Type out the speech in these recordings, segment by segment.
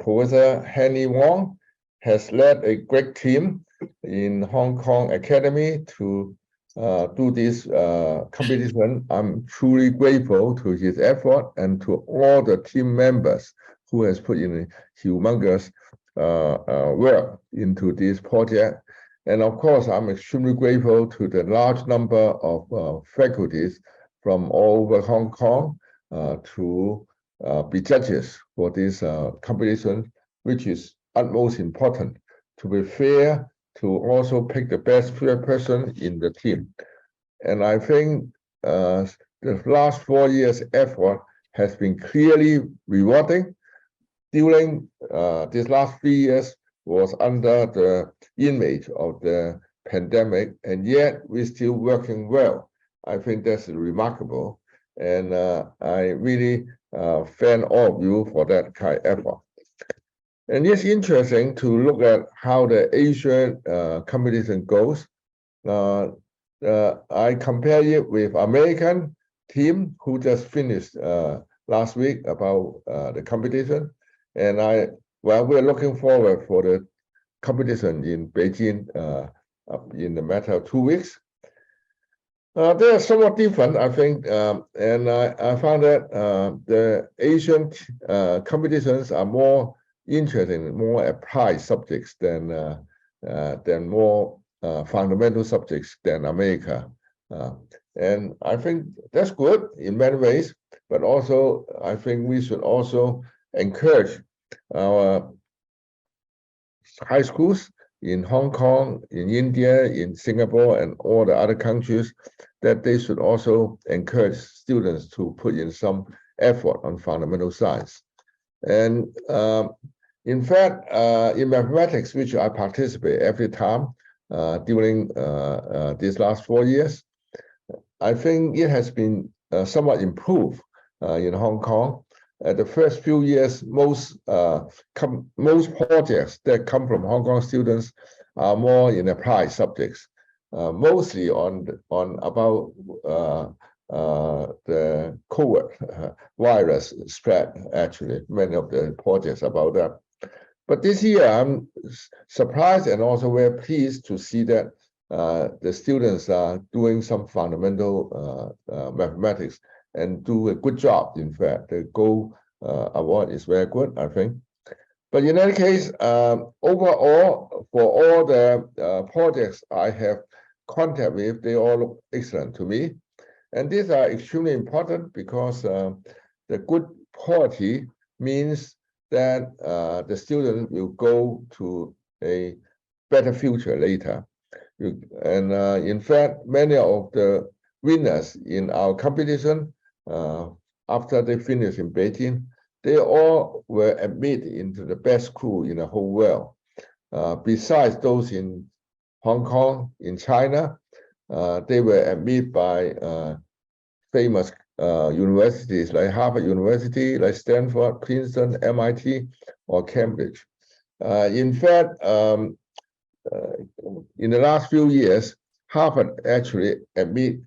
Professor Henny Wong has led a great team in Hong Kong Academy to do this competition. I'm truly grateful to his effort and to all the team members who has put in humongous work into this project. And of course, I'm extremely grateful to the large number of faculties from all over Hong Kong to be judges for this competition, which is utmost important to be fair, to also pick the best person in the team. And I think the last 4 years' effort has been clearly rewarding. During these last 3 years was under the image of the pandemic, and yet we're still working well. I think that's remarkable, and I really thank all of you for that kind of effort. And it's interesting to look at how the Asian competition goes. I compare it with American team who just finished last week about the competition, and we're looking forward for the competition in Beijing in a matter of 2 weeks. They are somewhat different, I think, and I found that the Asian competitions are more interesting, more applied subjects than more fundamental subjects than America. And I think that's good in many ways, but also I think we should also encourage our high schools in Hong Kong, in India, in Singapore, and all the other countries, that they should also encourage students to put in some effort on fundamental science. And in fact, in mathematics, which I participate every time during these last 4 years, I think it has been somewhat improved in Hong Kong. The first few years, most projects that come from Hong Kong students are more in applied subjects, mostly on about the COVID virus spread. Actually, many of the projects about that. But this year, I'm surprised and also very pleased to see that the students are doing some fundamental mathematics and do a good job. In fact, the gold award is very good, I think. But in any case, overall, for all the projects I have contact with, they all look excellent to me. And these are extremely important because the good quality means that the student will go to a better future later. And in fact, many of the winners in our competition, after they finished in Beijing, they all were admitted into the best school in the whole world. Besides those in Hong Kong, in China, they were admitted by famous universities like Harvard University, like Stanford, Princeton, MIT, or Cambridge. In fact, in the last few years, Harvard actually admit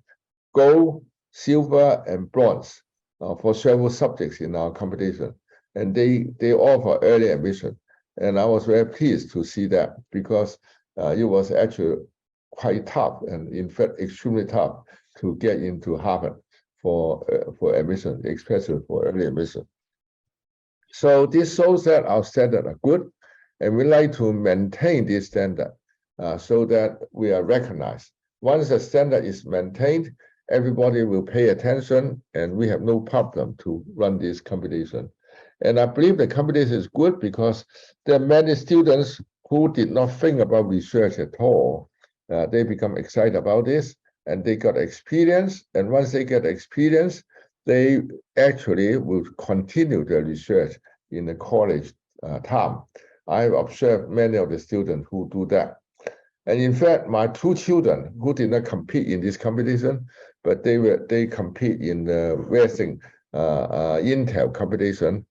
gold, silver, and bronze for several subjects in our competition, and they offer early admission. And I was very pleased to see that because it was actually quite tough, and in fact extremely tough to get into Harvard for admission, especially for early admission. So this shows that our standards are good, and we like to maintain this standard so that we are recognized. Once the standard is maintained, everybody will pay attention, and we have no problem to run this competition. And I believe the competition is good because there are many students who did not think about research at all. They become excited about this, and they got experience. And once they get experience, they actually will continue their research in the college time. I've observed many of the students who do that. And in fact, my 2 children who did not compete in this competition, but they compete in the Western Intel competition.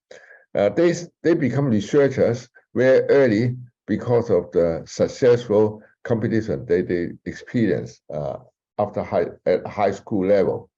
They become researchers very early because of the successful competition they experience after high school level.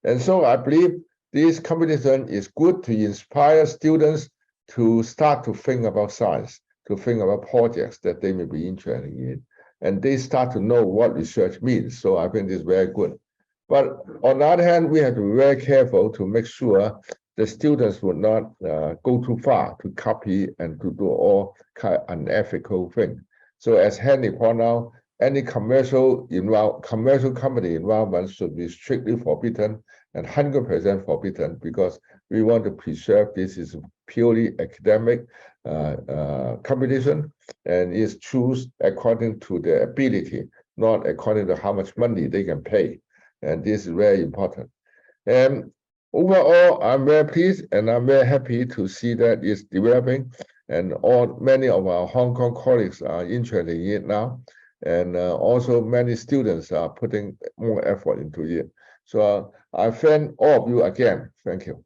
And so I believe this competition is good to inspire students to start to think about science, to think about projects that they may be interested in, and they start to know what research means. So I think this is very good. But on the other hand, we have to be very careful to make sure the students would not go too far to copy and to do all kind of unethical things. So as Henry pointed out, any commercial company involvement should be strictly forbidden and 100% forbidden, because we want to preserve this is purely academic competition, and is choose according to their ability, not according to how much money they can pay. And this is very important. And overall, I'm very pleased and I'm very happy to see that it's developing, and many of our Hong Kong colleagues are interested in it now. And also many students are putting more effort into it. So I thank all of you again. Thank you.